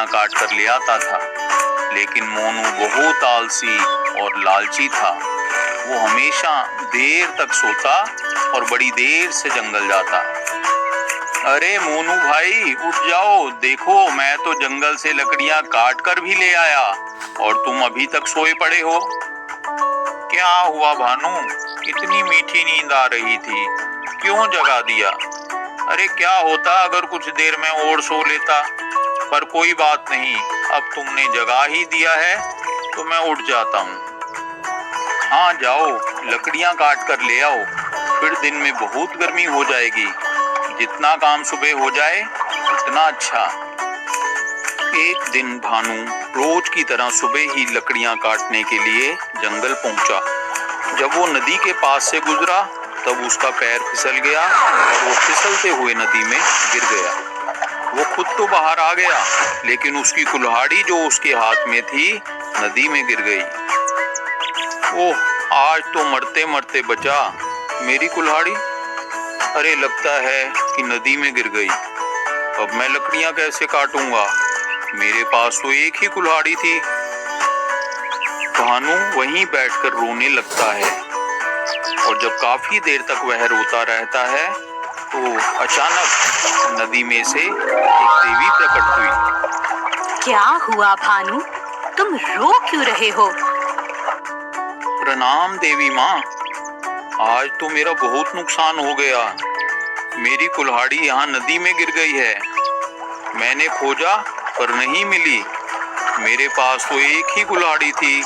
लकड़ियां काट कर ले आता था, लेकिन मोनू बहुत आलसी और लालची था। वो हमेशा देर तक सोता और बड़ी देर से जंगल जाता। अरे मोनू भाई उठ जाओ, देखो मैं तो जंगल से लकड़ियां काट कर भी ले आया और तुम अभी तक सोए पड़े हो। क्या हुआ भानु, इतनी मीठी नींद आ रही थी, क्यों जगा दिया? अरे क्या होता अगर कुछ देर में और सो लेता, पर कोई बात नहीं, अब तुमने जगा ही दिया है तो मैं उठ जाता हूँ। हाँ जाओ, लकड़ियां काट कर ले आओ, फिर दिन में बहुत गर्मी हो जाएगी। जितना काम सुबह हो जाए उतना अच्छा। एक दिन भानु रोज की तरह सुबह ही लकड़ियां काटने के लिए जंगल पहुंचा। जब वो नदी के पास से गुजरा तब उसका पैर फिसल गया और वो फिसलते हुए नदी में गिर गया। वो खुद तो बाहर आ गया, लेकिन उसकी कुल्हाड़ी जो उसके हाथ में थी नदी में गिर गई। ओह, आज तो मरते मरते बचा मेरी कुल्हाड़ी। अरे लगता है कि नदी में गिर गई। अब मैं लकड़ियां कैसे काटूंगा? मेरे पास तो एक ही कुल्हाड़ी थी। भानु वहीं बैठकर रोने लगता है और जब काफी देर तक वह रोता रहता है तो अचानक नदी में से एक देवी प्रकट हुई। क्या हुआ भानु, तुम रो क्यों रहे हो? प्रणाम देवी माँ, आज तो मेरा बहुत नुकसान हो गया। मेरी कुल्हाड़ी यहाँ नदी में गिर गई है। मैंने खोजा पर नहीं मिली। मेरे पास तो एक ही कुल्हाड़ी थी।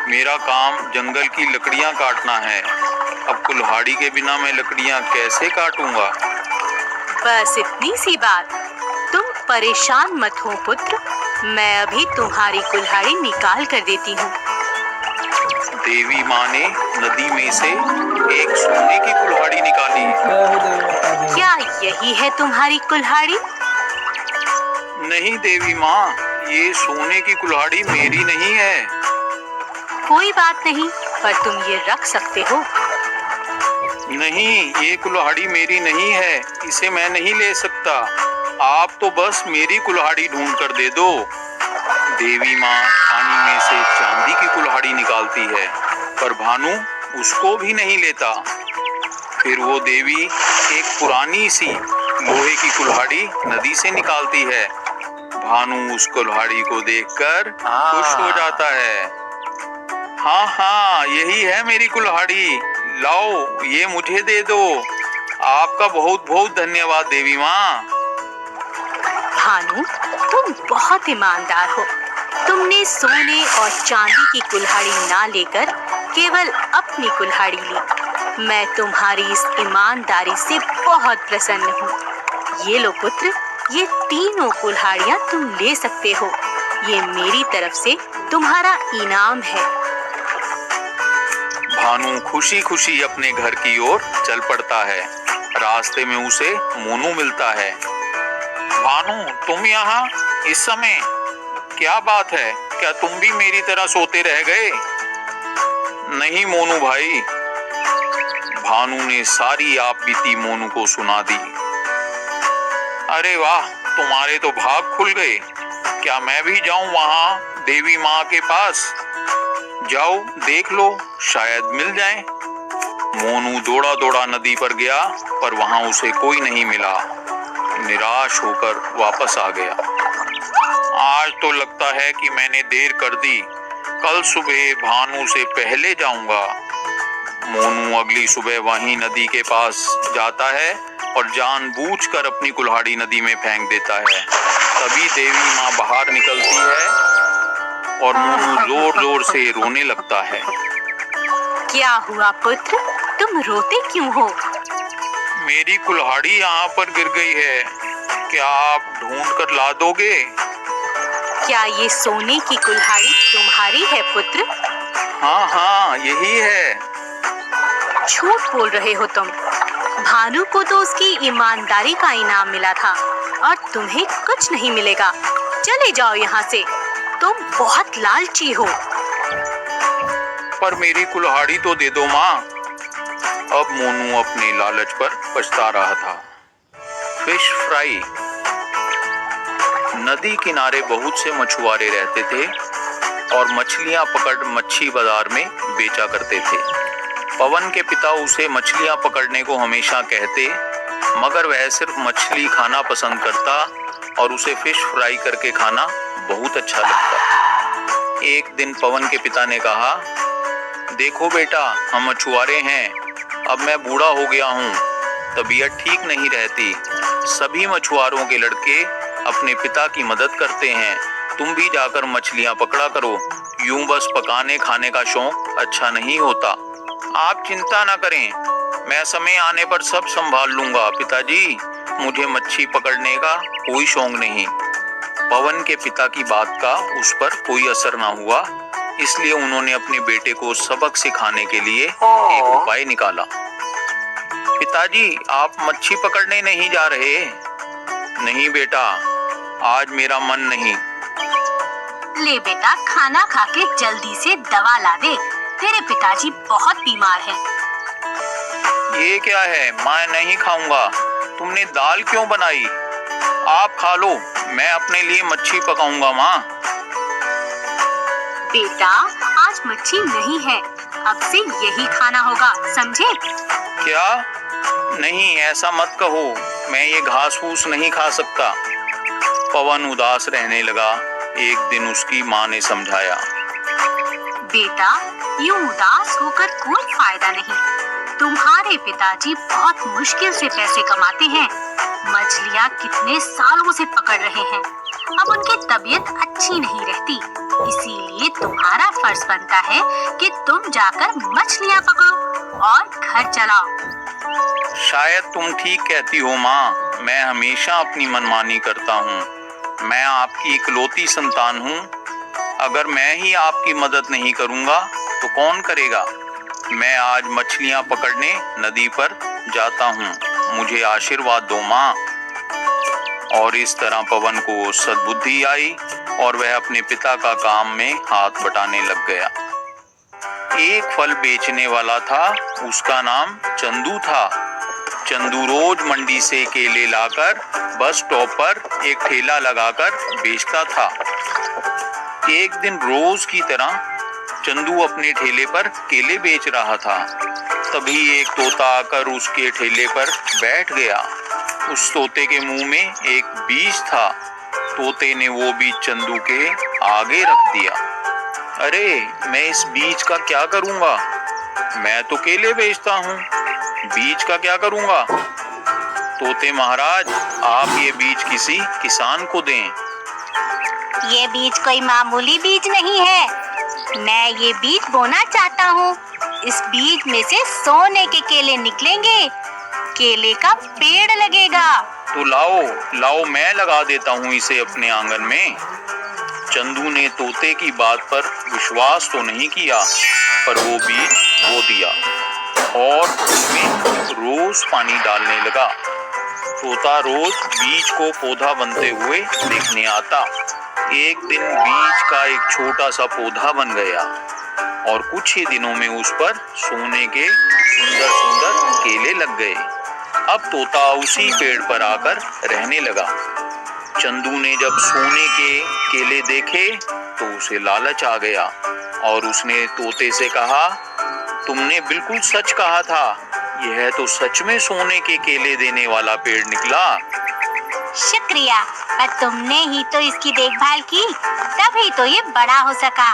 मेरा काम जंगल की लकड़ियाँ काटना है। अब कुल्हाड़ी के बिना मैं लकड़ियाँ कैसे काटूंगा? बस इतनी सी बात, तुम परेशान मत हो पुत्र, मैं अभी तुम्हारी कुल्हाड़ी निकाल कर देती हूँ। देवी माँ ने नदी में से एक सोने की कुल्हाड़ी निकाली। क्या यही है तुम्हारी कुल्हाड़ी? नहीं देवी माँ, ये सोने की कुल्हाड़ी मेरी नहीं है। कोई बात नहीं, पर तुम ये रख सकते हो। नहीं, ये कुल्हाड़ी मेरी नहीं है, इसे मैं नहीं ले सकता। आप तो बस मेरी कुल्हाड़ी ढूंढ कर दे दो। देवी माँ पानी में से चांदी की कुल्हाड़ी निकालती है, पर भानु उसको भी नहीं लेता। फिर वो देवी एक पुरानी सी लोहे की कुल्हाड़ी नदी से निकालती है। भानु उस कुल्हाड़ी को देखकर खुश हो जाता है। हाँ हाँ, यही है मेरी कुल्हाड़ी, लाओ ये मुझे दे दो। आपका बहुत बहुत धन्यवाद देवी माँ। भानु, तुम बहुत ईमानदार हो। तुमने सोने और चांदी की कुल्हाड़ी ना लेकर केवल अपनी कुल्हाड़ी ली। मैं तुम्हारी इस ईमानदारी से बहुत प्रसन्न हूँ। ये लो पुत्र, ये तीनों कुल्हाड़ियाँ तुम ले सकते हो। ये मेरी तरफ से तुम्हारा इनाम है। भानु खुशी खुशी अपने घर की ओर चल पड़ता है। रास्ते में उसे मोनू मिलता है। भानु, तुम यहाँ इस समय? क्या बात है, क्या तुम भी मेरी तरह सोते रह गए? नहीं मोनू भाई। भानु ने सारी आप बीती मोनू को सुना दी। अरे वाह, तुम्हारे तो भाग खुल गए। क्या मैं भी जाऊं वहां देवी माँ के पास? जाओ देख लो, शायद मिल जाए। मोनू दौड़ा दौड़ा नदी पर गया, पर वहां उसे कोई नहीं मिला। निराश होकर वापस आ गया। आज तो लगता है कि मैंने देर कर दी। कल सुबह भानु से पहले जाऊंगा। मोनू अगली सुबह वहीं नदी के पास जाता है और जानबूझकर अपनी कुल्हाड़ी नदी में फेंक देता है। तभी देवी माँ बाहर निकलती है और मोनू जोर जोर से रोने लगता है। क्या हुआ पुत्र, तुम रोते क्यों हो? मेरी कुल्हाड़ी यहाँ पर गिर गई है, क्या आप ढूंढ कर ला दोगे? क्या ये सोने की कुल्हाड़ी तुम्हारी है पुत्र? हाँ हाँ, यही है। झूठ बोल रहे हो तुम। भानु को तो उसकी ईमानदारी का इनाम मिला था और तुम्हें कुछ नहीं मिलेगा। चले जाओ यहाँ से, तुम बहुत लालची हो। पर मेरी कुल्हाड़ी तो दे दो माँ। अब मोनू अपने लालच पर पछता रहा था। Fish fry. नदी किनारे बहुत से मछुआरे रहते थे और मछलियां पकड़ मच्छी बाजार में बेचा करते थे। पवन के पिता उसे मछलियां पकड़ने को हमेशा कहते, मगर वह सिर्फ मछली खाना पसंद करता और उसे फिश फ्राई करके खाना बहुत अच्छा लगता। एक दिन पवन के पिता ने कहा, देखो बेटा, हम मछुआरे हैं, अब मैं बूढ़ा हो गया हूँ, तबीयत ठीक नहीं रहती। सभी मछुआरों के लड़के अपने पिता की मदद करते हैं, तुम भी जाकर मछलियाँ पकड़ा करो। यूं बस पकाने खाने का शौक अच्छा नहीं होता। आप चिंता न करें, मैं समय आने पर सब संभाल लूंगा पिताजी, मुझे मच्छी पकड़ने का कोई शौक नहीं। पवन के पिता की बात का उस पर कोई असर ना हुआ, इसलिए उन्होंने अपने बेटे को सबक सिखाने के लिए एक उपाय निकाला। पिताजी, आप मच्छी पकड़ने नहीं जा रहे? नहीं बेटा, आज मेरा मन नहीं। ले बेटा, खाना खा के जल्दी से दवा ला दे, तेरे पिताजी बहुत बीमार हैं। ये क्या है? मैं नहीं खाऊंगा। तुमने दाल क्यों बनाई? आप खा लो, मैं अपने लिए मच्छी पकाऊंगा माँ। बेटा, आज मच्छी नहीं है, अब से यही खाना होगा, समझे? क्या? नहीं, ऐसा मत कहो, मैं ये घास फूस नहीं खा सकता। पवन उदास रहने लगा। एक दिन उसकी माँ ने समझाया, बेटा, यूं उदास होकर कोई फायदा नहीं। तुम्हारे पिताजी बहुत मुश्किल से पैसे कमाते हैं, मछलियाँ कितने सालों से पकड़ रहे हैं, अब उनकी तबीयत अच्छी नहीं रहती, इसीलिए तुम्हारा फर्ज बनता है कि तुम जाकर मछलियाँ पकड़ो और घर चलाओ। शायद तुम ठीक कहती हो माँ, मैं हमेशा अपनी मनमानी करता हूँ। मैं आपकी इकलौती संतान हूँ, अगर मैं ही आपकी मदद नहीं करूँगा तो कौन करेगा? मैं आज मछलियाँ पकड़ने नदी पर जाता हूँ, मुझे आशीर्वाद दो माँ। और इस तरह पवन को सद्बुद्धि आई और वह अपने पिता का काम में हाथ बटाने लग गया। एक फल बेचने वाला था, उसका नाम चंदू था। चंदू रोज मंडी से केले लाकर बस स्टॉप पर एक ठेला लगाकर बेचता था। एक दिन रोज की तरह चंदू अपने ठेले पर केले बेच रहा था। तभी एक तोता आकर उसके ठेले पर बैठ गया। उस तोते के मुंह में एक बीज था। तोते ने वो बीज चंदू के आगे रख दिया। अरे, मैं इस बीज का क्या करूंगा? मैं तो केले बेचता हूँ, बीज का क्या करूंगा? तोते महाराज, आप ये बीज किसी किसान को दें। ये बीज कोई मामूली बीज नहीं है, मैं ये बीज बोना चाहता हूँ। इस बीज में से सोने के केले निकलेंगे, केले का पेड़ लगेगा। तो लाओ लाओ, मैं लगा देता हूँ इसे अपने आंगन में। चंदू ने तोते की बात पर विश्वास तो नहीं किया, पर वो बीज बो दिया और उसमें रोज पानी डालने लगा। तोता रोज बीज को पौधा बनते हुए देखने आता। एक दिन बीज का एक छोटा सा पौधा बन गया और कुछ ही दिनों में उस पर सोने के सुंदर सुंदर केले लग गए। अब तोता उसी पेड़ पर आकर रहने लगा। चंदू ने जब सोने के केले देखे तो उसे लालच आ गया और उसने तोते से कहा, तुमने बिल्कुल सच कहा था, यह तो सच में सोने के केले देने वाला पेड़ निकला। शुक्रिया, पर तुमने ही तो इसकी देखभाल की, तभी तो ये बड़ा हो सका।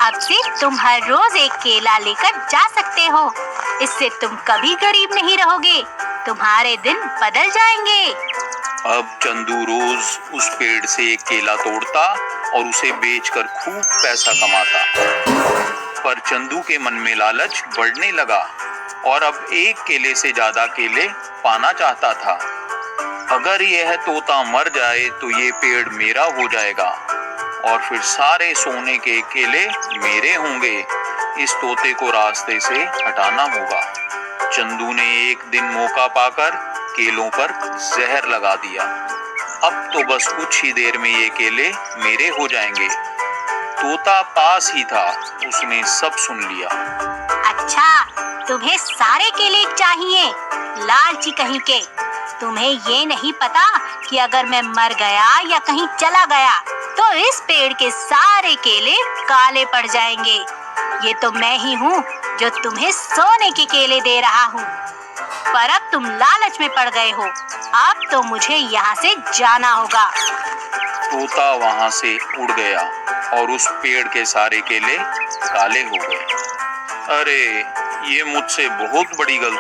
अब से तुम हर रोज एक केला लेकर जा सकते हो, इससे तुम कभी गरीब नहीं रहोगे, तुम्हारे दिन बदल जाएंगे। अब चंदू रोज उस पेड़ से एक केला तोड़ता और उसे बेचकर खूब पैसा कमाता। पर चंदू के मन में लालच बढ़ने लगा और अब एक केले से ज्यादा केले पाना चाहता था। अगर यह तोता मर जाए तो ये पेड़ मेरा हो जाएगा और फिर सारे सोने के केले मेरे होंगे। इस तोते को रास्ते से हटाना होगा। चंदू ने एक दिन मौका पाकर केलों पर जहर लगा दिया। अब तो बस कुछ ही देर में ये केले मेरे हो जाएंगे। तोता पास ही था, उसने सब सुन लिया। अच्छा, तुम्हें सारे केले चाहिए, लालची कहीं के। तुम्हें ये नहीं पता कि अगर मैं मर गया या कहीं चला गया तो इस पेड़ के सारे केले काले पड़ जाएंगे। ये तो मैं ही हूँ जो तुम्हें सोने के केले दे रहा हूँ। पर अब तुम लालच में पड़ गए हो, अब तो मुझे यहाँ से जाना होगा। तोता वहां से उड़ गया और उस पेड़ के सारे केले काले हो गए। अरे, ये मुझसे बहुत बड़ी गलती